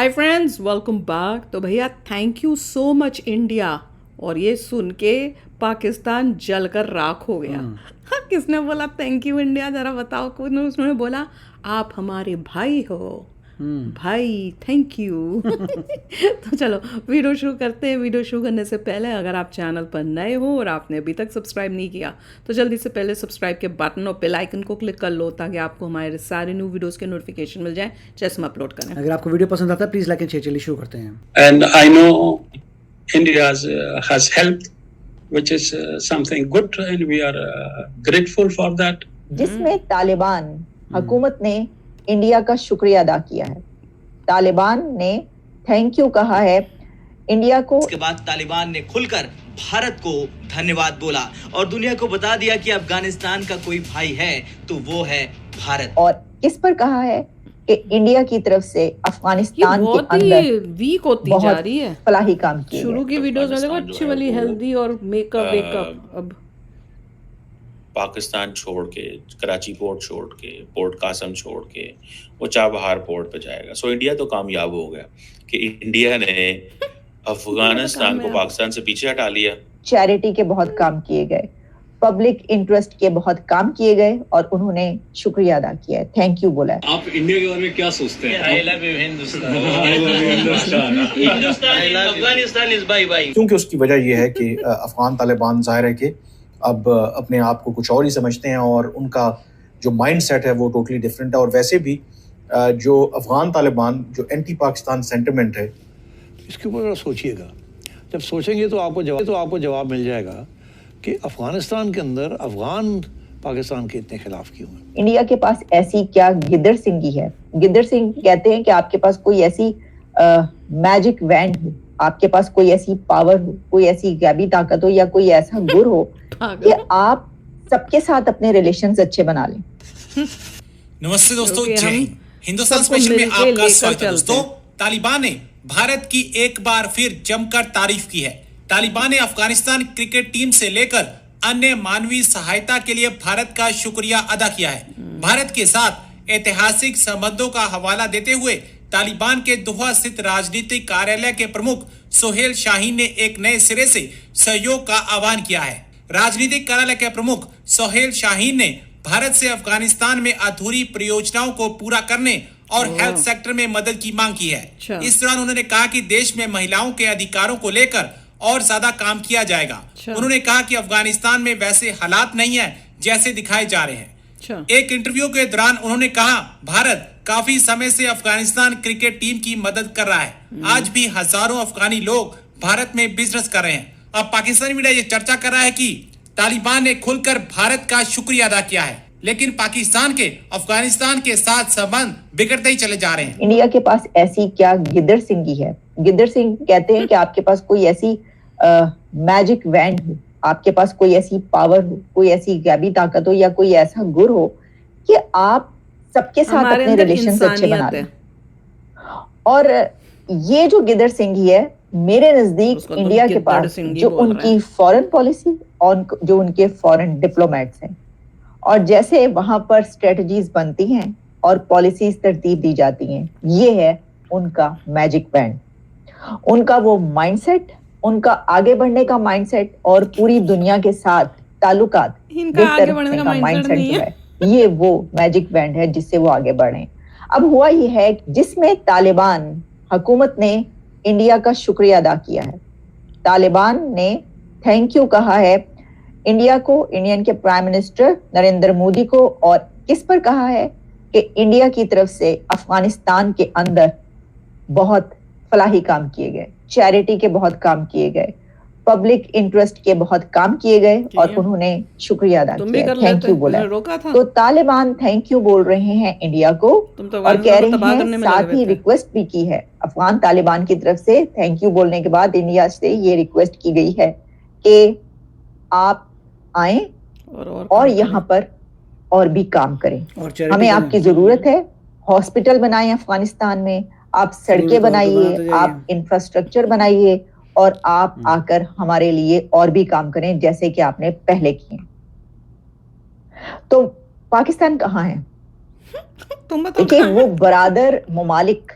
Hi friends, welcome back. तो भैया thank you so much India. और ये सुन के पाकिस्तान जलकर राख हो गया। हाँ, किसने बोला थैंक यू इंडिया? जरा बताओ। कौन? उसने बोला आप हमारे भाई हो भाई, थैंक यू। तो चलो वीडियो शुरू करते हैं। वीडियो शुरू करने से पहले अगर आप चैनल पर नए हो और आपने अभी तक सब्सक्राइब नहीं किया तो जल्दी से पहले सब्सक्राइब के बटन और बेल आइकन को क्लिक कर लो ताकि आपको हमारे सारे न्यू वीडियोस के नोटिफिकेशन मिल जाए जैसे हम अपलोड करें। अगर आपको वीडियो पसंद आता है प्लीज लाइक एंड शेयर। चलिए शुरू करते हैं। And I know India has helped, which is something good, and we are grateful for that. जिसमें तालिबान हुकूमत ने इंडिया का शुक्रिया अदा किया है। तालिबान ने थैंक यू कहा है इंडिया को। इसके बाद तालिबान ने खुलकर भारत को धन्यवाद बोला और दुनिया को बता दिया कि अफगानिस्तान का कोई भाई है तो वो है भारत। और किस पर कहा है कि इंडिया की तरफ से अफगानिस्तान के बहुत अंदर ही वीक होती जा बहुत रही है। फलाही काम किए शुरू गए। की वीडियोस में देखो अच्छी वाली हेल्दी और मेकअप वेकअप। अब पाकिस्तान छोड़ के, कराची पोर्ट छोड़ के, पोर्ट कासम छोड़ के वो चाबहार पोर्ट पे जाएगा। सो इंडिया तो कामयाब हो गया कि इंडिया ने अफगानिस्तान को पाकिस्तान से पीछे हटा लिया। चैरिटी के बहुत काम किए गए, पब्लिक इंटरेस्ट के बहुत काम किए गए और उन्होंने शुक्रिया अदा किया है, थैंक यू बोला है। आप इंडिया के बारे में क्या सोचते हैं? I love you Hindustan. Afghanistan is bye bye. क्योंकि उसकी वजह यह है कि अफगान तालिबान जाहिर है कि अब अपने आप को कुछ और ही समझते हैं और उनका जो माइंड सेट है वो टोटली डिफरेंट है। और वैसे भी जो अफगान तालिबान जो एंटी पाकिस्तान सेंटिमेंट है, इसके ऊपर सोचिएगा। जब सोचेंगे तो आपको जवाब मिल जाएगा कि अफगानिस्तान के अंदर अफगान पाकिस्तान के इतने खिलाफ क्यों हैं। इंडिया के पास ऐसी क्या गिद्दर सिंगी है। गिद्दर सिंह कहते हैं कि आपके पास कोई ऐसी मैजिक वैंड हो, आपके पास कोई ऐसी पावर हो, कोई ऐसी गैबी ताकत हो या कोई ऐसा गुर हो कि आप सबके साथ अपने रिलेशंस अच्छे बना लें। नमस्ते दोस्तों, क्योंकि जय हम हिंद। हिंदुस्तान सबको स्पेशल में मिलके आपका लेकर स्वागत है। चलते दोस्तों, हैं। तालिबान ने भारत की एक बार फिर जमकर तारीफ की है। तालिबान ने अफगानिस्तान क्रिकेट टीम से लेकर अन्य मानवीय सहायता के लिए भारत का शुक्रिया अदा किया है। भारत के साथ ऐतिहासिक संबंधों का हवाला देते हुए तालिबान के दोहा स्थित राजनीतिक कार्यालय के प्रमुख सोहेल शाहीन ने एक नए सिरे से सहयोग का आह्वान किया है। राजनीतिक कार्यालय के प्रमुख सोहेल शाहीन ने भारत से अफगानिस्तान में अधूरी परियोजनाओं को पूरा करने और हेल्थ सेक्टर में मदद की मांग की है। इस दौरान उन्होंने कहा कि देश में महिलाओं के अधिकारों को लेकर और ज्यादा काम किया जाएगा। उन्होंने कहा कि अफगानिस्तान में वैसे हालात नहीं है जैसे दिखाए जा रहे हैं। एक इंटरव्यू के दौरान उन्होंने कहा, भारत काफी समय से अफगानिस्तान क्रिकेट टीम की मदद कर रहा है। आज भी हजारों अफगानी लोग भारत में बिजनेस कर रहे हैं। अब पाकिस्तानी मीडिया ये चर्चा कर रहा है कि तालिबान ने खुलकर भारत का शुक्रिया अदा किया है, लेकिन पाकिस्तान के अफगानिस्तान के साथ संबंध बिगड़ते ही चले जा रहे हैं। इंडिया के पास ऐसी क्या गिद्दर सिंगी है। गिद्दर सिंह कहते हैं कि आपके पास कोई ऐसी मैजिक वैंड हो, आपके पास कोई ऐसी पावर हो, कोई ऐसी गैबी ताकत हो या कोई ऐसा गुर हो कि आप सबके साथ अपने रिलेशंस अच्छे बना लें। और ये जो गिद्दर सिंगी है, मेरे नजदीक इंडिया के पास जो उनकी फॉरेन पॉलिसी और जो उनके फॉरेन डिप्लोमेट्स हैं और जैसे वहां पर स्ट्रेटजीज बनती हैं और पॉलिसीज तरतीब दी जाती हैं, ये है उनका मैजिक बैंड, उनका वो माइंडसेट, उनका आगे बढ़ने का माइंडसेट और पूरी दुनिया के साथ ताल्लुकात बेहतर रखने का माइंडसेट जो है, ये वो मैजिक बैंड है जिससे वो आगे बढ़े। अब हुआ ये है जिसमें तालिबान हुकूमत ने इंडिया का शुक्रिया अदा किया है। तालिबान ने थैंक यू कहा है इंडिया को, इंडियन के प्राइम मिनिस्टर नरेंद्र मोदी को। और किस पर कहा है कि इंडिया की तरफ से अफगानिस्तान के अंदर बहुत फलाही काम किए गए, चैरिटी के बहुत काम किए गए, पब्लिक इंटरेस्ट के बहुत काम किए गए और उन्होंने शुक्रिया अदा किया, थैंक यू बोला। तो तालिबान थैंक यू बोल रहे हैं इंडिया को और कह रहे हैं, साथ ही रिक्वेस्ट भी की है अफगान तालिबान की तरफ से। थैंक यू बोलने के बाद इंडिया से ये रिक्वेस्ट की गई है कि आप आए और यहाँ पर और भी काम करें, हमें आपकी जरूरत है। हॉस्पिटल बनाएं अफगानिस्तान में, आप सड़कें बनाइए, आप इंफ्रास्ट्रक्चर बनाइए और आप आकर हमारे लिए और भी काम करें जैसे कि आपने पहले किए। तो पाकिस्तान कहाँ है? तुम बताओ। देखिए, वो बरादर ममालिक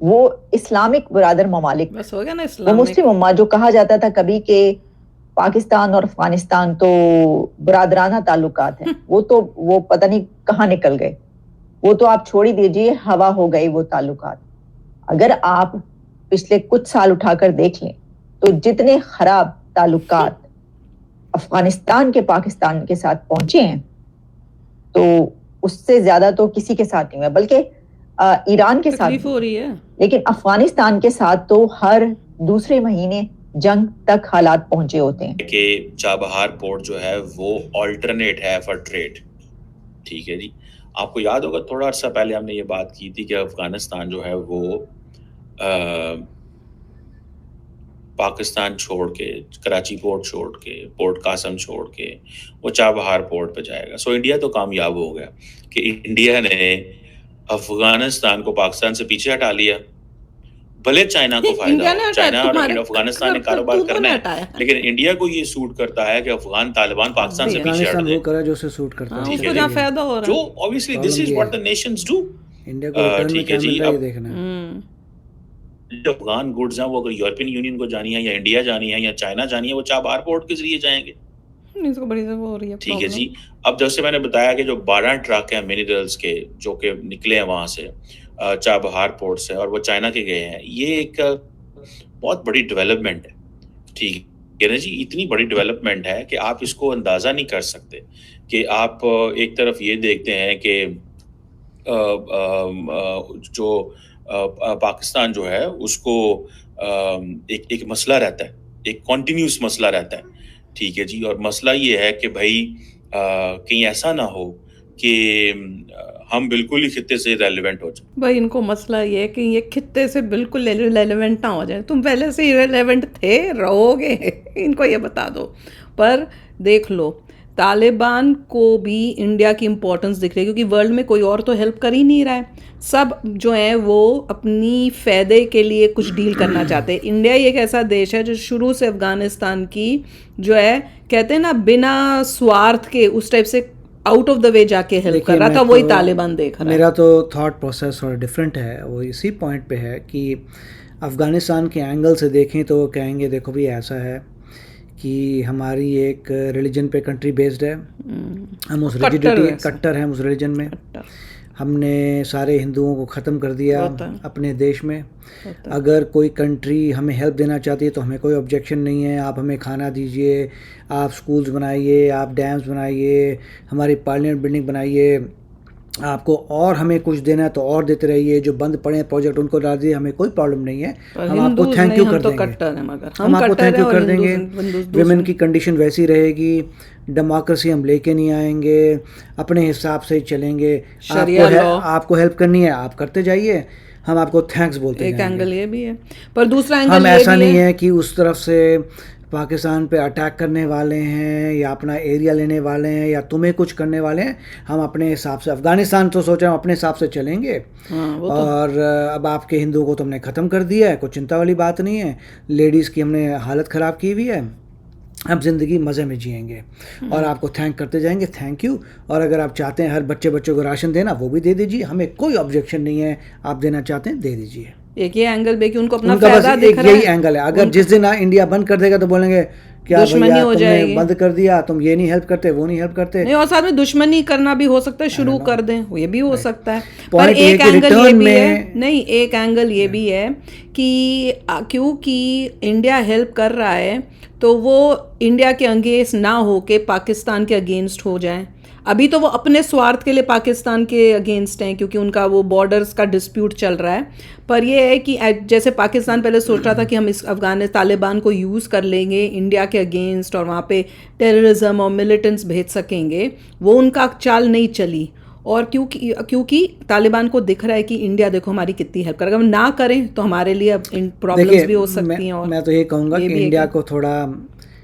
वो इस्लामिक बरादर ममालिक, बस हो गया ना वो इस्लामिक। मुस्लिम उम्मा जो कहा जाता था कभी के पाकिस्तान और अफगानिस्तान तो बरादराना ताल्लुकात हैं, वो पता नहीं कहाँ निकल गए। वो तो आप छोड़ ही दीजिए, हवा हो गई वो ताल्लुकात। अगर आप पिछले कुछ साल उठाकर देख लें तो जितने खराब ताल्लुकात अफगानिस्तान के पाकिस्तान के साथ पहुंचे हैं, तो उससे ज्यादा तो किसी के साथ नहीं हुआ, बल्कि ईरान के साथ, तकलीफ हो रही है। लेकिन अफगानिस्तान के साथ तो हर दूसरे महीने जंग तक हालात पहुंचे होते हैं। कि चाबहार पोर्ट जो है वो ऑल्टरनेट है फॉर ट्रेड। ठीक है जी, आपको याद होगा थोड़ा अर्सा पहले हमने ये बात की थी कि अफगानिस्तान जो है वो पाकिस्तान छोड़ के, कराची पोर्ट छोड़ के, पोर्ट कासम छोड़ के वो चाबहार पोर्ट पे जाएगा। सो इंडिया तो कामयाब हो गया कि इंडिया ने अफगानिस्तान को पाकिस्तान से पीछे हटा लिया। भले चाइना को फायदा इंडिया ने हो, हटाया, चाइना और तुम्हारे अफगानिस्तान ने कर कारोबार तू तो करना ने है, हटाया। लेकिन इंडिया को ये सूट करता है कि अफगान तालिबान पाकिस्तान से पीछे हट अफगानिस्तान वो जाए। करा जो उसे सूट करता हाँ, है। ठीक है उसको जी। जहाँ फायदा हो रहा जो है। Obviously this is Problem what ये द नेशंस डू। इंडिया को रिटर्न में ठीक क्या है जी, मिल रहा है ये अब देखना है। जो अफगान गुड्स हैं वो अगर यूरोपियन यूनियन को जानी है या इंडिया जानी है या चाइना जानी है, वो चाबहार पोर्ट के जरिए जाएंगे। इसको बड़ी से वो हो रही है ठीक है प्रॉब्लम। जी। अब जैसे मैंने बताया कि जो 12 ट्रक हैं मिनरल्स के जो कि निकले हैं वहां से चाबहार पोर्ट से और वो चाइना के गए हैं, ये एक बहुत बड़ी डेवलपमेंट है। ठीक है ना जी, इतनी बड़ी डेवलपमेंट है कि आप इसको अंदाजा नहीं कर सकते कि आप एक तरफ ये देखते हैं कि जो पाकिस्तान जो है उसको एक मसला रहता है, एक कॉन्टिन्यूस मसला रहता है। ठीक है जी, और मसला ये है कि भाई कहीं ऐसा ना हो कि हम बिल्कुल ही खित्ते से रेलेवेंट हो जाए। भाई इनको मसला ये है कि ये खित्ते से बिल्कुल रेलेवेंट ना हो जाए। तुम पहले से ही रेलेवेंट थे, रहोगे, इनको ये बता दो। पर देख लो, तालिबान को भी इंडिया की इम्पोर्टेंस दिख रही है, क्योंकि वर्ल्ड में कोई और तो हेल्प कर ही नहीं रहा है। सब जो है वो अपनी फ़ायदे के लिए कुछ डील करना चाहते हैं। इंडिया ही एक ऐसा देश है जो शुरू से अफ़गानिस्तान की जो है, कहते हैं ना, बिना स्वार्थ के उस टाइप से आउट ऑफ द वे जाके हेल्प कर रहा था। वही तालिबान देख रहा है। मेरा तो थॉट प्रोसेस थोड़ा डिफरेंट है। वो इसी पॉइंट पे है कि अफ़गानिस्तान के एंगल से देखें तो वो कहेंगे देखो भी ऐसा है कि हमारी एक रिलीजन पे कंट्री बेस्ड है, हम उस रिजिडिटी कट्टर हैं उस रिलीजन में, हमने सारे हिंदुओं को ख़त्म कर दिया अपने देश में। अगर कोई कंट्री हमें हेल्प देना चाहती है तो हमें कोई ऑब्जेक्शन नहीं है, आप हमें खाना दीजिए, आप स्कूल्स बनाइए, आप डैम्स बनाइए, हमारी पार्लियामेंट बिल्डिंग बनाइए, आपको और हमें कुछ देना है तो और देते रहिए, जो बंद पड़े हैं प्रोजेक्ट उनको डाल दिए, हमें कोई प्रॉब्लम नहीं है, हम आपको थैंक यू कर देंगे, हम आपको थैंक यू कर देंगे। विमेन की कंडीशन वैसी रहेगी, डेमोक्रेसी हम लेके नहीं आएंगे, अपने हिसाब से ही चलेंगे, आपको हेल्प करनी है आप करते जाइए, हम आपको थैंक्स बोलते हैं। एक एंगल ये भी है, पर दूसरा एंगल हम ऐसा नहीं है कि उस तरफ से पाकिस्तान पे अटैक करने वाले हैं या अपना एरिया लेने वाले हैं या तुम्हें कुछ करने वाले हैं। हम अपने हिसाब से, अफगानिस्तान तो सोच रहे हैं अपने हिसाब से चलेंगे। और अब आपके हिंदुओं को तो हमने ख़त्म कर दिया है, कोई चिंता वाली बात नहीं है। लेडीज़ की हमने हालत ख़राब की हुई है, अब ज़िंदगी मज़े में जिएंगे और आपको थैंक करते जाएंगे, थैंक यू। और अगर आप चाहते हैं हर बच्चे को राशन देना, वो भी दे दीजिए, हमें कोई ऑब्जेक्शन नहीं है, आप देना चाहते हैं दे दीजिए। एक ये एंगल भी कि उनको अपना फायदा दिख रहा है। यही एंगल है। अगर जिस दिन इंडिया बंद कर देगा तो बोलेंगे क्या भैया तुमने बंद कर दिया, तुम ये नहीं हेल्प करते, वो नहीं हेल्प करते। नहीं, और साथ में दुश्मनी करना भी हो सकता है, शुरू कर दें, ये भी हो सकता है। पर एक एंगल ये भी है, नहीं, एक एंगल ये भी है कि क्योंकि इंडिया हेल्प कर रहा है तो वो इंडिया के अगेंस्ट ना हो के पाकिस्तान के अगेंस्ट हो जाए। अभी तो वो अपने स्वार्थ के लिए पाकिस्तान के अगेंस्ट हैं, क्योंकि उनका वो बॉर्डर्स का डिस्प्यूट चल रहा है। पर ये है कि जैसे पाकिस्तान पहले सोच रहा था कि हम इस अफगानिस्तान तालिबान को यूज़ कर लेंगे इंडिया के अगेंस्ट और वहाँ पे टेररिज्म और मिलिटेंट्स भेज सकेंगे, वो उनका चाल नहीं चली। और क्योंकि तालिबान को दिख रहा है कि इंडिया देखो हमारी कितनी हेल्प करेगा, हम ना करें तो हमारे लिए अब प्रॉब्लम्स भी हो सकती हैं। और मैं तो ये कहूँगा कि इंडिया को थोड़ा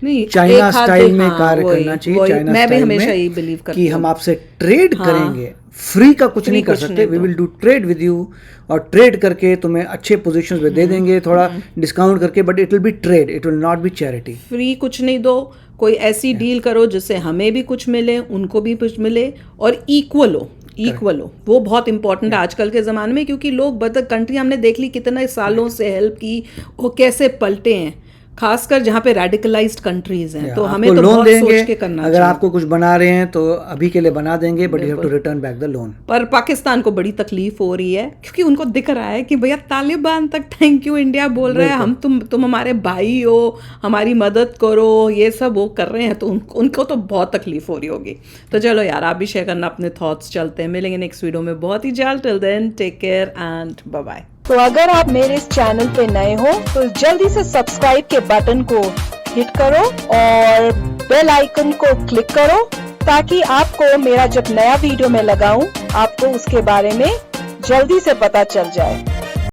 नहीं, चाइना स्टाइल में कार्य करना चाहिए। चाइना मैं भी स्टाइल हमेशा में यही बिलीव करती कि हम आपसे ट्रेड करेंगे, फ्री का कुछ नहीं कर सकते, we will do trade with you, और ट्रेड करके तुम्हें अच्छे पोजीशंस पे दे देंगे, थोड़ा डिस्काउंट करके, but it will be trade, it will not be charity. Free कुछ नहीं दो, कोई ऐसी डील करो जिससे हमें भी कुछ मिले, उनको भी कुछ मिले और इक्वल हो, इक्वल हो, वो बहुत इंपॉर्टेंट है आजकल के ज़माने में, क्योंकि लोग बदल कंट्री हमने देख ली कितने सालों से हेल्प की, वो कैसे पलटे हैं, खासकर जहाँ पे रेडिकलाइज्ड कंट्रीज हैं। तो हमें तो बहुत सोच के करना अगर आपको कुछ बना रहे हैं तो अभी के लिए बना देंगे, but you have to return back the loan. पर पाकिस्तान को बड़ी तकलीफ हो रही है, क्योंकि उनको दिख रहा है कि भैया तालिबान तक थैंक यू इंडिया बोल रहे हैं, हम तुम हमारे भाई हो, हमारी मदद करो, ये सब वो कर रहे हैं, तो उनको तो बहुत तकलीफ हो रही होगी। तो चलो यार, आप भी शेयर करना अपने थॉट्स। चलते हैं, मिलेंगे नेक्स्ट वीडियो में बहुत ही जल्द। Till then take care and bye bye. तो अगर आप मेरे इस चैनल पे नए हो तो जल्दी से सब्सक्राइब के बटन को हिट करो और बेल आइकन को क्लिक करो, ताकि आपको मेरा जब नया वीडियो मैं लगाऊं आपको उसके बारे में जल्दी से पता चल जाए।